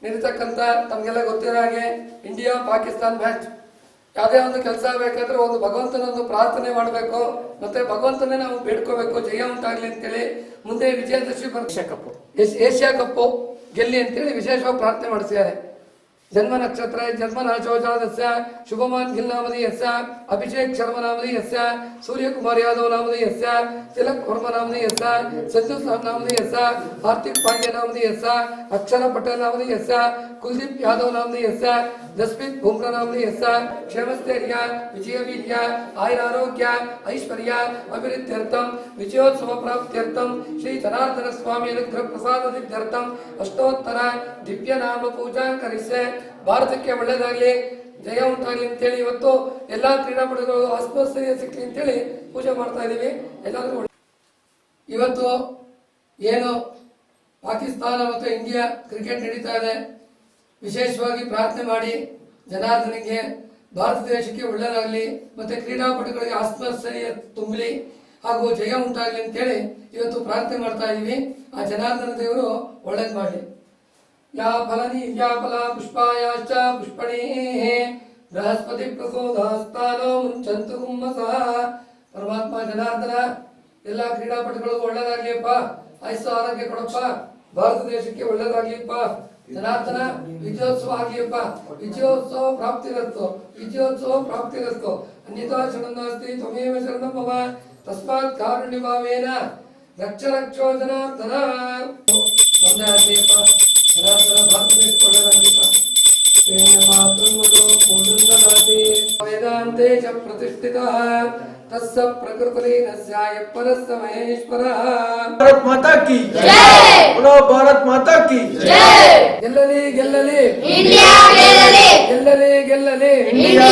ನಡೀತಕ್ಕಂಥ ತಮಗೆಲ್ಲ ಗೊತ್ತಿರೋ ಹಾಗೆ ಇಂಡಿಯಾ ಪಾಕಿಸ್ತಾನ್ ಮ್ಯಾಚ್. ಯಾವುದೇ ಒಂದು ಕೆಲಸ ಬೇಕಾದ್ರೆ ಒಂದು ಭಗವಂತನೊಂದು ಪ್ರಾರ್ಥನೆ ಮಾಡಬೇಕು, ಮತ್ತೆ ಭಗವಂತನೇ ನಾವು ಬೇಡ್ಕೋಬೇಕು ಜಯ ಉಂಟಾಗ್ಲಿ ಅಂತೇಳಿ. ಮುಂದೆ ವಿಜಯದಶಮಿ ಏಷ್ಯಾ ಕಪ್ಪು ಗೆಲ್ಲಿ ಅಂತೇಳಿ ವಿಶೇಷವಾಗಿ ಪ್ರಾರ್ಥನೆ ಮಾಡಿಸಿದ್ದಾರೆ. ಜನ್ಮ ನಕ್ಷತ್ರ ಜನ್ಮ ನಾಚೋಜಾದಸ್ಯ ಶುಭಮಾನ್ ಗಿಲ್ ನಾಮಧೇಯಸ್ಯ ಅಭಿಷೇಕ್ ಶರ್ಮ ನಾಮಧೇಯಸ್ಯ ಸೂರ್ಯಕುಮಾರ್ ಯಾದವ್ ನಾಮಧೇಯಸ್ಯ ತಿಲಕ್ ವರ್ಮ ನಾಮಧೇಯಸ್ಯ ಸಂಜು ಸಾಮ್ ನಾಮಧೇಯಸ್ಯ ಹಾರ್ದಿಕ್ ಪಾಂಡ್ಯ ನಾಮಧೇಯಸ್ಯ ಅಕ್ಷರ ಪಟೇಲ್ ನಾಮಧೇಯಸ್ಯ ಕುಲ್ದೀಪ್ ಯಾದವ್ ನಾಮಧೇಯಸ್ಯ ಜಸ್ಪ್ರೀತ್ ಬುಮ್ರಾ ನಾಮಧೇಯಸ್ಯ ಕ್ಷೇಮಸ್ಥೈರ್ಯ ವಿಜಯವೀರ್ಯ ಆಯುರಾರೋಗ್ಯ ಐಶ್ವರ್ಯ ಅಭಿವೃದ್ಧ್ಯರ್ಥಂ ವಿಜಯೋತ್ಸವ ಪ್ರಾಪ್ತ್ಯರ್ಥಂ ಶ್ರೀ ಜನಾರ್ದನ ಸ್ವಾಮಿ ಅನುಗ್ರಹ ಪ್ರಸಾದ ಸಿದ್ಧ್ಯರ್ಥಂ ಅಷ್ಟೋತ್ತರ ದಿವ್ಯ ನಾಮ ಪೂಜಾ ಕರಿಸೆ. ಭಾರತಕ್ಕೆ ಒಳ್ಳೆಯದಾಗಲಿ, ಜಯ ಉಂಟಾಗಲಿ ಅಂತೇಳಿ ಇವತ್ತು ಎಲ್ಲಾ ಕ್ರೀಡಾಪಟುಗಳು ಆತ್ಮಸ್ಥೈರ್ಯ ಸಿಕ್ಕಲಿ ಅಂತೇಳಿ ಪೂಜೆ ಮಾಡ್ತಾ ಇದೀವಿ. ಎಲ್ಲರಿಗೂ ಇವತ್ತು ಏನು ಪಾಕಿಸ್ತಾನ ಮತ್ತು ಇಂಡಿಯಾ ಕ್ರಿಕೆಟ್ ನಡೀತಾ ಇದೆ, ವಿಶೇಷವಾಗಿ ಪ್ರಾರ್ಥನೆ ಮಾಡಿ ಜನಾರ್ದನಿಗೆ ಭಾರತ ದೇಶಕ್ಕೆ ಒಳ್ಳೆಯದಾಗಲಿ ಮತ್ತೆ ಕ್ರೀಡಾಪಟುಗಳಿಗೆ ಆತ್ಮಸ್ಥೈರ್ಯ ತುಂಬಲಿ ಹಾಗೂ ಜಯ ಉಂಟಾಗಲಿ ಅಂತೇಳಿ ಇವತ್ತು ಪ್ರಾರ್ಥನೆ ಮಾಡ್ತಾ ಇದೀವಿ. ಆ ಜನಾರ್ದನ ದೇವರು ಒಳ್ಳೇದು ಮಾಡಲಿ. ಯಾ ಫಲನಿ ಯಾ ಫಲ ಪುಷ್ಪಾಯಾಶ್ಚ ಪುಷ್ಪಣೇ ಬೃಹಸ್ಪತಿ ಪ್ರಸೋದಾಸ್ತಾನೋ ಮುಂಚಂತು ಕುಮ್ಮಸಃ. ಪರಮಾತ್ಮ ಜನಾರ್ದನ ಎಲ್ಲಾ ಕ್ರೀಡಾಪಟುಗಳಿಗೂ ಒಳ್ಳೇದಾಗ್ಲಿಪ್ಪ, ಆಯುಸ್ಸು ಆರೋಗ್ಯ ಕೊಡಪ್ಪ, ಭಾರತ ದೇಶಕ್ಕೆ ಒಳ್ಳೇದಾಗ್ಲಿಪ್ಪ. ಜನಾರ್ದನ ವಿಜಯೋತ್ಸವ ಆಗ್ಲಿಪ್ಪ, ವಿಜಯೋತ್ಸವ ಪ್ರಾಪ್ತಿರಸ್ತು, ವಿಜಯೋತ್ಸವ ಪ್ರಾಪ್ತಿರಸ್ತು. ಅನ್ಯತಾ ಶರಣಾಸ್ತಿ ತ್ವಮೇವ ಶರಣಂ ಮಮ ತಸ್ಮಾತ್ ಕಾರುಣ್ಯ ಭಾವೇನ ರಕ್ಷ ರಕ್ಷೋ ಜನಾರ್ದನ. ಮುಂದೆ ಆಗ್ಲಿಪ್ಪ ಜನಾರ್ದನ ಭಾರತ ದೇಶಕ್ಕೆ ಒಳ್ಳೇದಾಗ್ಲಿಪ್ಪ. ವೇದಾಂತೆ ಚ ಪ್ರತಿಷ್ಠಿತಃ ತಸ್ಸ ಪ್ರಕೃತಿಲೀನಸ್ಯಾಯ ಪರಸ್ಸ ಮಹೇಶ್ವರಃ. ಭಾರತ್ ಮಾತಾ ಕಿ ಜೈ. बोलो भारत माता की जय. ಗೆಲ್ಲಲಿ ಗೆಲ್ಲಲಿ इंडिया ಗೆಲ್ಲಲಿ, ಗೆಲ್ಲಲಿ ಗೆಲ್ಲಲಿ इंडिया